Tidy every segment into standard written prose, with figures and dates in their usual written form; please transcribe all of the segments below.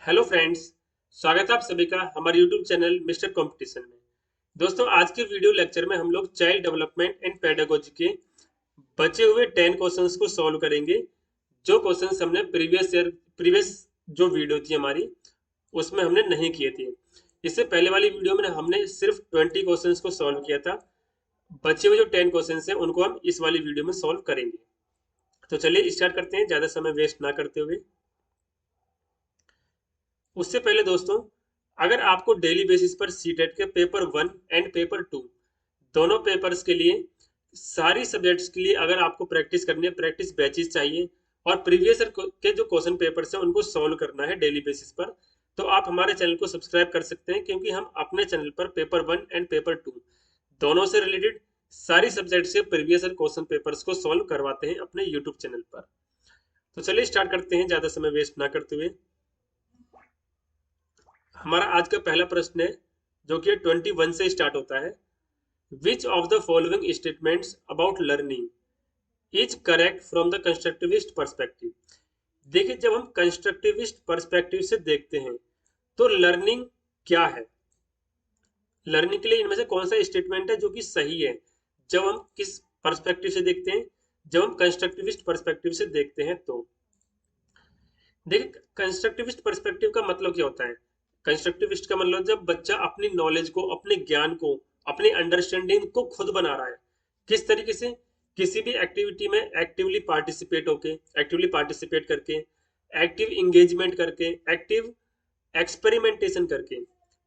Hello friends. स्वागत है आप सभी का हमारे यूट्यूब चैनल मिस्टर कंपटीशन में। दोस्तों, आज के वीडियो लेक्चर में हम लोग चाइल्ड डेवलपमेंट एंड पेडागोजी के बचे हुए 10 क्वेश्चंस को सॉल्व करेंगे। जो क्वेश्चंस हमने प्रीवियस जो वीडियो थी हमारी उसमें हमने नहीं किए थे। इससे पहले वाली वीडियो में हमने सिर्फ 20 क्वेश्चंस को सॉल्व किया था। बचे हुए जो 10 क्वेश्चंस हैं उनको हम इस वाली वीडियो में सॉल्व करेंगे। तो चलिए स्टार्ट करते हैं ज्यादा समय वेस्ट ना करते हुए। उससे पहले दोस्तों, अगर आपको डेली बेसिस पर सीटेट के पेपर 1 एंड पेपर 2 दोनों पेपर्स के लिए सारी सब्जेक्ट्स के लिए अगर आपको प्रैक्टिस करनी है, प्रैक्टिस बैचेस चाहिए और प्रीवियस के जो क्वेश्चन पेपर्स हैं उनको सॉल्व करना है डेली बेसिस पर, तो आप हमारे चैनल को सब्सक्राइब कर सकते हैं, क्योंकि हम अपने चैनल पर पेपर 1 एंड पेपर 2 दोनों से रिलेटेड सारी सब्जेक्ट से प्रीवियस क्वेश्चन पेपर्स को सॉल्व करवाते हैं अपने यूट्यूब चैनल पर। तो चलिए स्टार्ट करते हैं ज्यादा समय वेस्ट ना करते हुए। हमारा आज का पहला प्रश्न है जो कि 21 से स्टार्ट होता है। विच of the following statements about learning is correct from the constructivist perspective. देखिए, जब हम कंस्ट्रक्टिविस्ट पर्सपेक्टिव से देखते हैं तो लर्निंग क्या है, लर्निंग के लिए इनमें से कौन सा स्टेटमेंट है जो कि सही है। जब हम किस पर्सपेक्टिव से देखते हैं, जब हम कंस्ट्रक्टिविस्ट पर्सपेक्टिव से देखते हैं तो देखिए, कंस्ट्रक्टिविस्ट पर्सपेक्टिव का मतलब क्या होता है। कंस्ट्रक्टिविस्ट का मतलब जब बच्चा अपनी नॉलेज को, अपने ज्ञान को, अपनी अंडरस्टैंडिंग को खुद बना रहा है। किस तरीके से? किसी भी एक्टिविटी में एक्टिवली पार्टिसिपेट करके, एक्टिव इंगेजमेंट करके, एक्टिव एक्सपेरिमेंटेशन करके।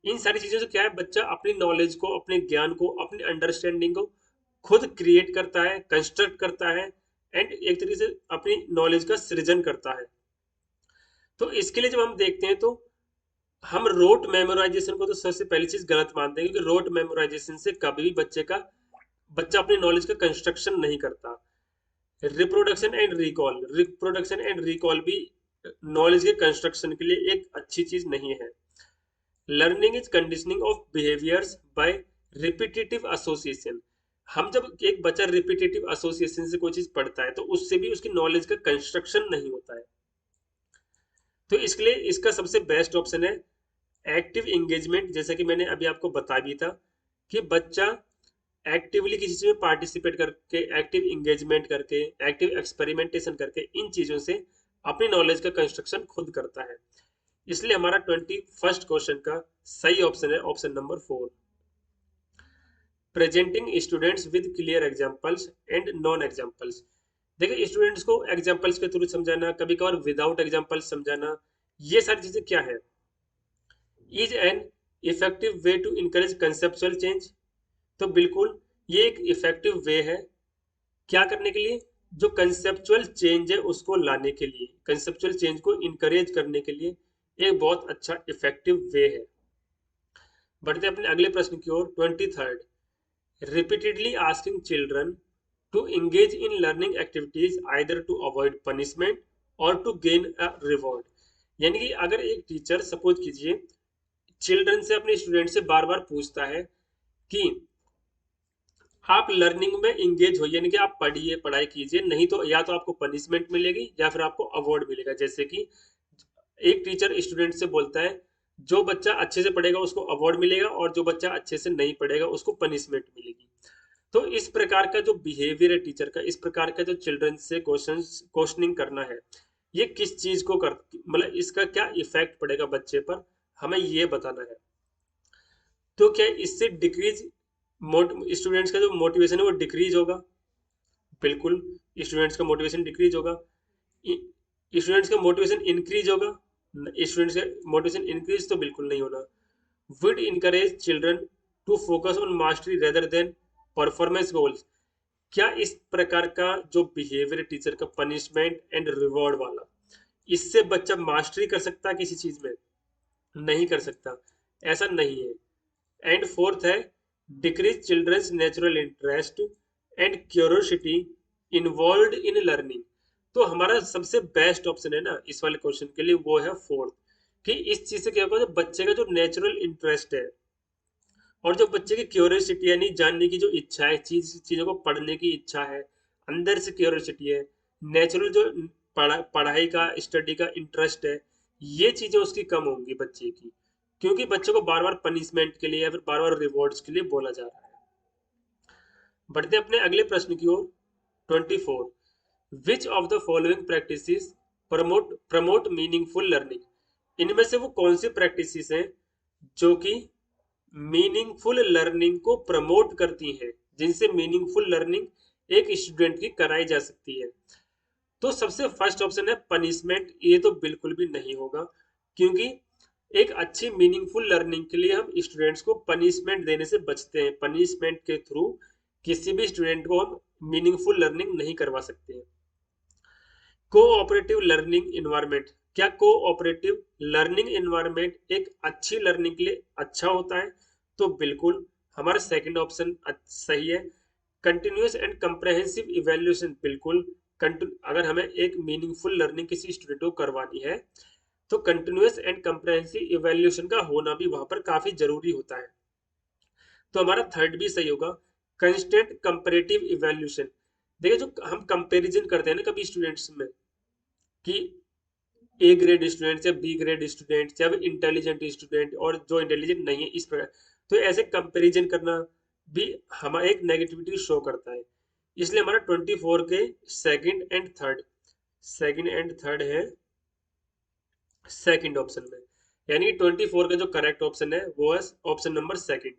इन सारी चीजों से क्या है, बच्चा अपनी नॉलेज को, अपने ज्ञान को, अपनी अंडरस्टैंडिंग को खुद क्रिएट करता है, कंस्ट्रक्ट करता है एंड एक तरीके से अपनी नॉलेज का सृजन करता है। तो इसके लिए जब हम देखते हैं तो हम रोट मेमोराइजेशन को तो सबसे पहली चीज गलत मानते हैं, क्योंकि रोट मेमोराइजेशन से कभी भी बच्चा अपनी नॉलेज का कंस्ट्रक्शन नहीं करता। रिप्रोडक्शन एंड रिकॉल भी नॉलेज के कंस्ट्रक्शन के लिए एक अच्छी चीज नहीं है। Learning is conditioning of behaviours by repetitive association. हम जब एक बच्चा रिपीटेटिव एसोसिएशन से कोई चीज पढ़ता है तो उससे भी उसकी नॉलेज का कंस्ट्रक्शन नहीं होता है। तो इसके लिए इसका सबसे बेस्ट ऑप्शन है एक्टिव इंगेजमेंट। जैसा कि मैंने अभी आपको बता भी था कि बच्चा एक्टिवली किसी चीज में पार्टिसिपेट करके, एक्टिव इंगेजमेंट करके, एक्टिव एक्सपेरिमेंटेशन करके इन चीजों से अपनी नॉलेज का कंस्ट्रक्शन खुद करता है। इसलिए हमारा 21st क्वेश्चन का सही ऑप्शन है option number 4। Presenting students with clear examples and non examples. देखिए, स्टूडेंट्स को एग्जांपल्स के थ्रू समझाना, कभी कभार विदाउट एग्जांपल्स समझाना, ये सारी चीजें क्या है, is an effective way to encourage conceptual change. तो बिल्कुल ये एक इफेक्टिव वे है क्या करने के लिए, जो कंसेप्चुअल चेंज है उसको लाने के लिए, कंसेप्चुअल चेंज को इनकरेज करने के लिए एक बहुत अच्छा इफेक्टिव वे है। बढ़ते अपने अगले प्रश्न की ओर। 23rd, repeatedly asking children to engage in learning activities either to avoid punishment or to gain a reward। यानी कि अगर एक टीचर सपोज कीजिए चिल्ड्रन से, अपने स्टूडेंट से बार बार पूछता है कि आप लर्निंग में इंगेज हो, यानी कि आप पढ़िए, पढ़ाई कीजिए, नहीं तो या तो आपको पनिशमेंट मिलेगी या फिर आपको अवार्ड मिलेगा। जैसे कि एक टीचर स्टूडेंट से बोलता है जो बच्चा अच्छे से पढ़ेगा उसको अवार्ड मिलेगा और जो बच्चा अच्छे से नहीं पढ़ेगा उसको पनिशमेंट मिलेगी। तो इस प्रकार का जो बिहेवियर है टीचर का, इस प्रकार का जो चिल्ड्रन से क्वेश्चनिंग करना है, ये किस चीज को कर, मतलब इसका क्या इफेक्ट पड़ेगा बच्चे पर, हमें ये बताना है। तो क्या इससे डिक्रीज, स्टूडेंट्स का जो मोटिवेशन है वो डिक्रीज होगा? बिल्कुल, स्टूडेंट्स का मोटिवेशन डिक्रीज होगा। स्टूडेंट्स का मोटिवेशन इंक्रीज होगा? स्टूडेंट्स का मोटिवेशन इंक्रीज तो बिल्कुल नहीं होना। Would encourage children to focus on mastery rather than performance goals. क्या इस प्रकार का जो बिहेवियर टीचर का, पनिशमेंट एंड रिवॉर्ड वाला, इससे बच्चा मास्टरी कर सकता है किसी चीज में? नहीं कर सकता, ऐसा नहीं है। एंड फोर्थ है decrease children's natural interest and curiosity involve in learning. तो हमारा सबसे बेस्ट ऑप्शन है ना इस वाले क्वेश्चन के लिए, वो है फोर्थ, कि इस चीज से क्या होगा, जो बच्चे का जो नेचुरल इंटरेस्ट है और जो बच्चे की क्यूरियोसिटी यानी जानने की जो इच्छा है, चीजों को पढ़ने की इच्छा है, अंदर से क्यूरियोसिटी है, नेचुरल जो पढ़ाई का, स्टडी का इंटरेस्ट है, ये चीजें उसकी कम होंगी बच्चे की, क्योंकि बच्चे को बार बार पनिशमेंट के लिए या फिर बार बार रिवॉर्ड्स के लिए बोला जा रहा है। बढ़ते अपने अगले प्रश्न की ओर। 24, विच of the following practices promote meaningful learning. इनमें से वो कौन सी प्रैक्टिसेस हैं जो कि मीनिंगफुल लर्निंग को प्रमोट करती हैं, जिनसे मीनिंगफुल लर्निंग एक स्टूडेंट की कराई जा सकती है। तो सबसे फर्स्ट ऑप्शन है पनिशमेंट। ये तो बिल्कुल भी नहीं होगा, क्योंकि एक अच्छी मीनिंगफुल लर्निंग के लिए हम स्टूडेंट्स को पनिशमेंट देने से बचते हैं। पनिशमेंट के थ्रू किसी भी स्टूडेंट को हम मीनिंगफुल लर्निंग नहीं करवा सकते हैं। Cooperative learning environment. क्या कोऑपरेटिव लर्निंग इन्वायरमेंट एक अच्छी लर्निंग के लिए अच्छा होता है? तो बिल्कुल, हमारा सेकंड ऑप्शन सही है। कंटिन्यूस एंड कंप्रहेंसिव इवैल्यूएशन, बिल्कुल। अगर हमें एक मीनिंगफुल लर्निंग किसी स्टूडेंट को करवानी है तो कंटिन्यूस एंड कंप्रहेंसिव इवैल्यूएशन का होना भी वहां पर काफी जरूरी होता है। तो हमारा थर्ड भी सही होगा, कंस्टेंट कंपैरेटिव इवैल्यूएशन। देखिए, जो हम कंपैरिजन करते हैं ना कभी स्टूडेंट्स में, कि ए ग्रेड स्टूडेंट या बी ग्रेड स्टूडेंट या इंटेलिजेंट स्टूडेंट और जो इंटेलिजेंट नहीं है, इस प्रकार, तो ऐसे कंपैरिजन करना भी हमारा एक नेगेटिविटी शो करता है। इसलिए हमारा 24 के सेकंड एंड थर्ड है सेकंड ऑप्शन में, यानी 24 का जो करेक्ट ऑप्शन है वो है ऑप्शन नंबर सेकंड।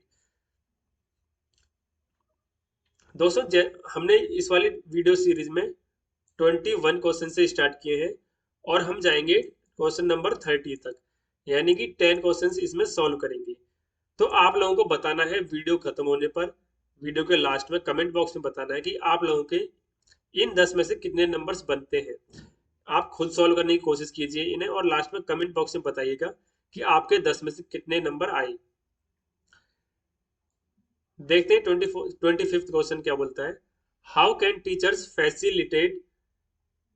दोस्तों, हमने इस वाली वीडियो सीरीज में 21 क्वेश्चन से स्टार्ट किए हैं और हम जाएंगे क्वेश्चन नंबर 30 तक, यानी कि 10 क्वेश्चन इसमें सॉल्व करेंगे। तो आप लोगों को बताना है वीडियो खत्म होने पर, वीडियो के लास्ट में कमेंट बॉक्स में बताना है कि आप लोगों के इन 10 में से कितने नंबर्स बनते हैं। आप खुद सॉल्व करने की कोशिश कीजिए इन्हें और लास्ट में कमेंट बॉक्स में बताइएगा कि आपके 10 में से कितने नंबर आए। देखते हैं 25th क्वेश्चन क्या बोलता है। How can teachers facilitate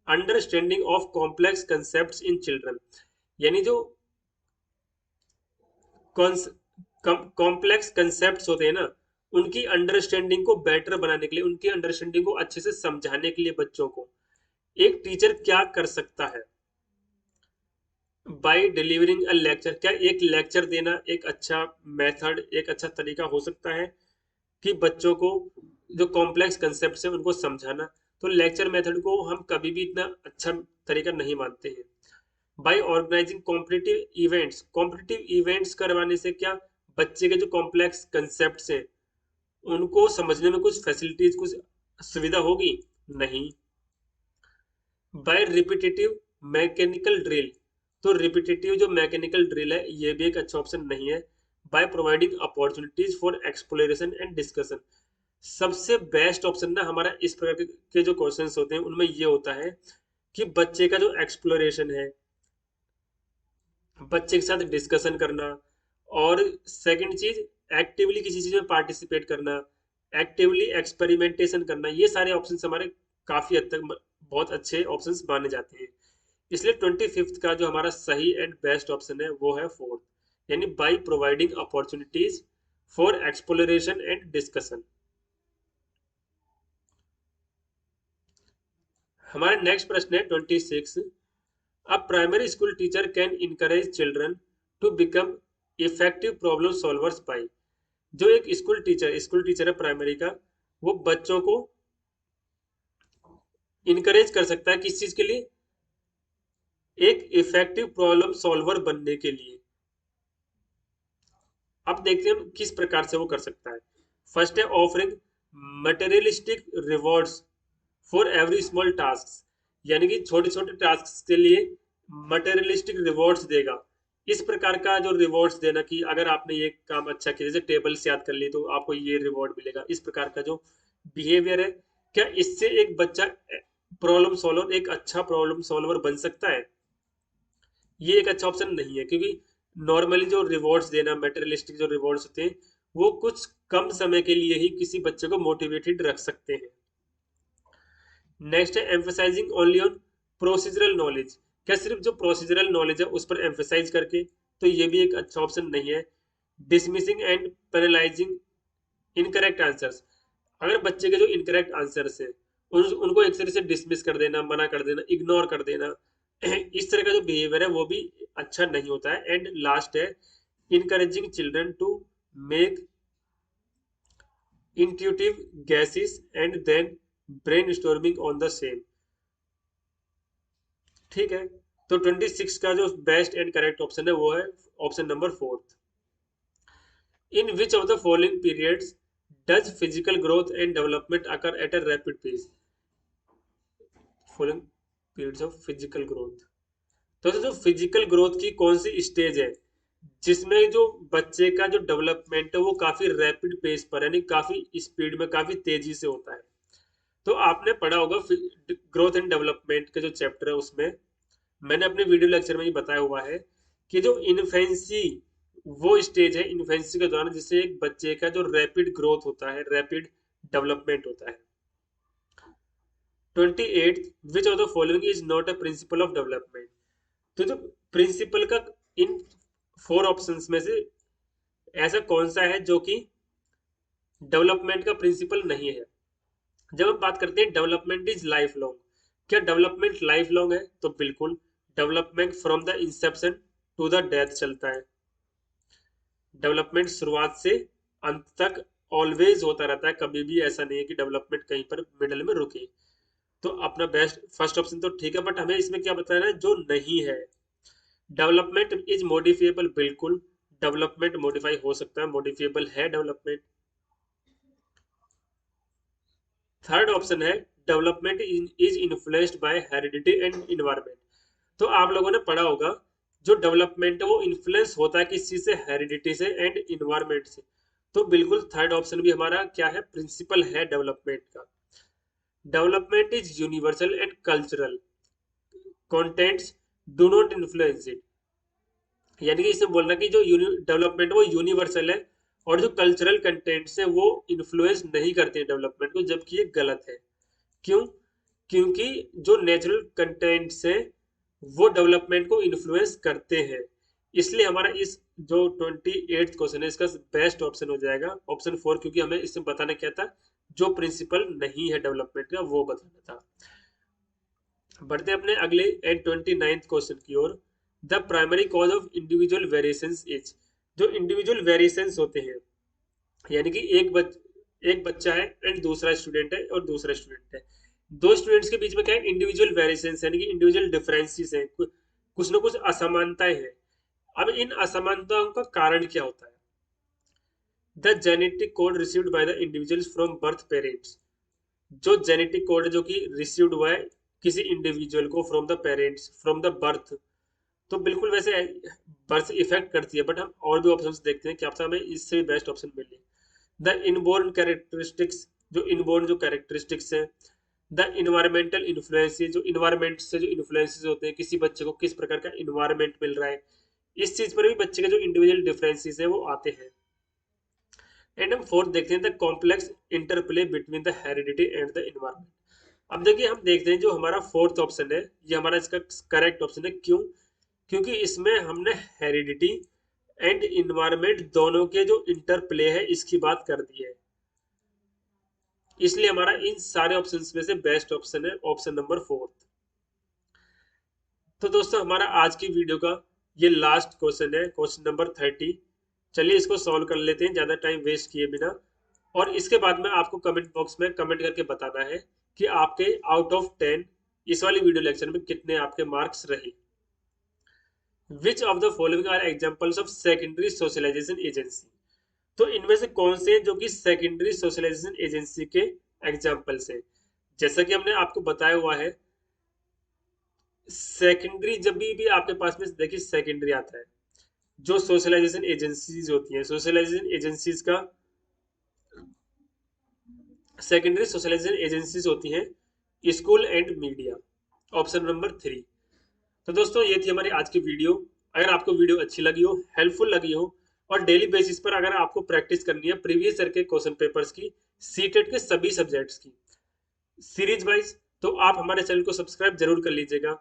understanding of complex concept in children. यानी जो कॉम्प्लेक्स कंसेप्ट होते हैं ना, उनकी अंडरस्टैंडिंग को बेटर बनाने के लिए, उनकी अंडरस्टैंडिंग को अच्छे से समझाने के लिए बच्चों को एक टीचर क्या कर सकता है। By delivering a lecture. क्या एक लेक्चर देना एक अच्छा मेथड, एक अच्छा तरीका हो सकता है कि बच्चों को जो कॉम्प्लेक्स कंसेप्ट है उनको समझाना। तो लेक्चर मेथड को हम कभी भी इतना अच्छा तरीका नहीं मानते हैं। बाय ऑर्गेनाइजिंग कॉम्पिटिटिव इवेंट्स करवाने से क्या बच्चे के जो कॉम्प्लेक्स कंसेप्ट हैं उनको समझने में कुछ फैसिलिटीज, कुछ सुविधा होगी? नहीं। By repetitive mechanical drill. तो रिपीटेटिव जो मैकेनिकल ड्रिल है ये भी एक अच्छा ऑप्शन नहीं है। By providing opportunities for exploration and discussion. सबसे बेस्ट ऑप्शन ना हमारा इस प्रकार के जो क्वेश्चंस होते हैं उनमें ये होता है कि बच्चे का जो एक्सप्लोरेशन है, बच्चे के साथ डिस्कशन करना, और सेकंड चीज एक्टिवली किसी चीज में पार्टिसिपेट करना, एक्टिवली एक्सपेरिमेंटेशन करना, ये सारे ऑप्शंस हमारे काफी हद तक बहुत अच्छे ऑप्शंस माने जाते हैं। इसलिए 25th का जो हमारा सही एंड बेस्ट ऑप्शन है वो है फोर्थ, यानी bye providing opportunities for exploration and discussion. हमारा नेक्स्ट प्रश्न है 26। A primary school teacher can encourage children to become effective problem solvers by। जो एक स्कूल टीचर है प्राइमरी का, वो बच्चों को इनकरेज कर सकता है किस चीज के लिए? एक इफेक्टिव प्रॉब्लम सॉल्वर बनने के लिए। अब देखते हैं हम किस प्रकार से वो कर सकता है। फर्स्ट है offering materialistic rewards for every small task. यानी कि छोटे छोटे टास्क के लिए मटेरियलिस्टिक रिवॉर्ड्स देगा। इस प्रकार का जो रिवॉर्ड्स देना कि अगर आपने ये काम अच्छा किया, जैसे टेबल से याद कर ली तो आपको ये रिवॉर्ड मिलेगा, इस प्रकार का जो बिहेवियर है, क्या इससे एक बच्चा प्रॉब्लम सॉल्वर, एक अच्छा प्रॉब्लम सॉल्वर बन सकता है? ये एक अच्छा ऑप्शन नहीं है, क्योंकि नॉर्मली जो रिवॉर्ड्स देना, मटेरियलिस्टिक जो रिवॉर्ड्स होते हैं वो कुछ कम समय के लिए ही किसी बच्चे को मोटिवेटेड रख सकते हैं। नेक्स्ट है emphasizing only on procedural knowledge. क्या सिर्फ जो प्रोसीजरल नॉलेज है उस पर एम्फेसाइज करके? तो ये भी एक अच्छा ऑप्शन नहीं है। Dismissing and penalising incorrect answers. अगर बच्चे के जो इनकरेक्ट आंसर्स हैं उनको एक तरह से डिसमिस कर देना, मना कर देना, इग्नोर कर देना, इस तरह का जो बिहेवियर है वो भी अच्छा नहीं होता है। एंड लास्ट है encouraging children to make intuitive guesses and then brainstorming on the same. ठीक है, तो 26 का जो बेस्ट एंड करेक्ट ऑप्शन है वो है option number 4। In which of the following periods does physical growth and development occur at a rapid pace? Following periods of physical growth, तो जो फिजिकल ग्रोथ की कौन सी स्टेज है जिसमें जो बच्चे का जो डेवलपमेंट है वो काफी रैपिड पेस पर यानी काफी स्पीड में काफी तेजी से होता है? तो आपने पढ़ा होगा ग्रोथ एंड डेवलपमेंट के जो चैप्टर है उसमें मैंने अपने वीडियो लेक्चर में ये बताया हुआ है कि जो इन्फेंसी वो स्टेज है इन्फेंसी के दौरान जिससे एक बच्चे का जो रैपिड ग्रोथ होता है, रैपिड डेवलपमेंट होता है। 28 विच of the following is not a principle of development? तो जो प्रिंसिपल का इन 4 ऑप्शंस में से ऐसा कौन सा है जो कि डेवलपमेंट का प्रिंसिपल नहीं है? जब हम बात करते हैं डेवलपमेंट इज लाइफ लॉन्ग, क्या डेवलपमेंट लाइफ लॉन्ग है? तो बिल्कुल, development from the inception to the death चलता है। डेवलपमेंट शुरुआत से अंत तक ऑलवेज होता रहता है, कभी भी ऐसा नहीं है कि डेवलपमेंट कहीं पर मिडल में रुके। तो अपना बेस्ट फर्स्ट ऑप्शन तो ठीक है, बट हमें इसमें क्या बताना है जो नहीं है? डेवलपमेंट इज मॉडिफिएबल, बिल्कुल डेवलपमेंट मॉडिफाई हो सकता है, मॉडिफिएबल है डेवलपमेंट। थर्ड ऑप्शन है development is influenced by heredity and environment. तो आप लोगों ने पढ़ा होगा जो डेवलपमेंट है वो इन्फ्लुएंस होता है किस चीज से? हेरिडिटी से एंड इन्वायरमेंट से। तो बिल्कुल थर्ड ऑप्शन भी हमारा क्या है? प्रिंसिपल है डेवलपमेंट का। Development is universal and cultural contents do not influence it, यानी कि इसे बोलना कि जो डेवलपमेंट वो यूनिवर्सल है और जो कल्चरल कंटेंट्स है वो इन्फ्लुएंस नहीं करते हैं डेवलपमेंट को, जबकि ये गलत है। क्यों? क्योंकि जो नेचुरल कंटेंट्स है वो डेवलपमेंट को इन्फ्लुएंस करते हैं। इसलिए हमारा इस जो 28th क्वेश्चन है इसका बेस्ट ऑप्शन हो जाएगा ऑप्शन 4, क्योंकि हमें इससे बताना क्या था? जो प्रिंसिपल नहीं है डेवलपमेंट का वो बताना था। बढ़ते अपने अगले एंड 29th क्वेश्चन की ओर। The primary cause of individual variations is, जो इंडिविजुअल वेरिएशंस होते हैं यानी कि एक बच्चा है एंड दूसरा स्टूडेंट है और दूसरा स्टूडेंट है, दो स्टूडेंट्स के बीच में क्या है? इंडिविजुअल वेरिएशंस यानी कि इंडिविजुअल डिफरेंसेस हैं, कुछ ना कुछ असमानताएं हैं। अब इन असमानताओं का कारण क्या होता है? The genetic code received by the individuals from birth parents, जो जेनेटिक कोड जो कि रिसीव्ड हुआ है किसी इंडिविजुअल को from the parents from the birth, तो बिल्कुल वैसे बर्थ इफेक्ट करती है, बट हम और भी ऑप्शंस देखते हैं कि आपसे हमें इससे भी बेस्ट ऑप्शन मिले। द इनबोर्न कैरेक्टरिस्टिक्स, जो इनबोर्न जो कैरेक्टरिस्टिक्स हैं। द इन्वायरमेंटल इन्फ्लुएंस, जो इन्वायरमेंट से जो इन्फ्लुएंसेस होते हैं, किसी बच्चे को किस प्रकार का इन्वायरमेंट मिल रहा है, इस चीज पर भी बच्चे के जो इंडिविजुअल डिफरेंसेस है वो आते हैं। एंड हम फोर्थ देखते हैं the complex interplay between the heredity and the environment. अब देखिए हम देखते हैं जो हमारा फोर्थ ऑप्शन है ये हमारा इसका करेक्ट ऑप्शन है। क्यों? क्योंकि इसमें हमने हेरिडिटी एंड इन्वायरमेंट दोनों के जो इंटरप्ले है इसकी बात कर दी है, इसलिए हमारा इन सारे ऑप्शंस में से बेस्ट ऑप्शन है ऑप्शन नंबर 4। तो दोस्तों हमारा आज की वीडियो का ये लास्ट क्वेश्चन है, क्वेश्चन नंबर 30। चलिए इसको सॉल्व कर लेते हैं ज्यादा टाइम वेस्ट किए बिना, और इसके बाद में आपको कमेंट बॉक्स में कमेंट करके बताना है कि आपके आउट ऑफ 10 इस वाली वीडियो लेक्चर में कितने आपके मार्क्स रहे। Which of the following are examples of secondary socialisation agency? तो इनमें से कौन से हैं जो कि सेकेंडरी सोशलाइजेशन एजेंसी के एग्जांपल्स हैं? जैसा कि हमने आपको बताया हुआ है, सेकेंडरी जब भी आपके पास में देखिए सेकेंडरी आता है, जो सोशलाइजेशन एजेंसीज होती हैं, सोशलाइजेशन एजेंसीज का सेकेंडरी सोशलाइजेशन एजेंसीज होती हैं school and media, option number 3। तो दोस्तों ये थी हमारी आज की वीडियो। अगर आपको वीडियो अच्छी लगी हो, हेल्पफुल लगी हो, और डेली बेसिस पर अगर आपको प्रैक्टिस करनी है प्रीवियस ईयर के क्वेश्चन पेपर्स की, सीटेट के सभी सब्जेक्ट्स की सीरीज वाइज, तो आप हमारे चैनल को सब्सक्राइब जरूर कर लीजिएगा।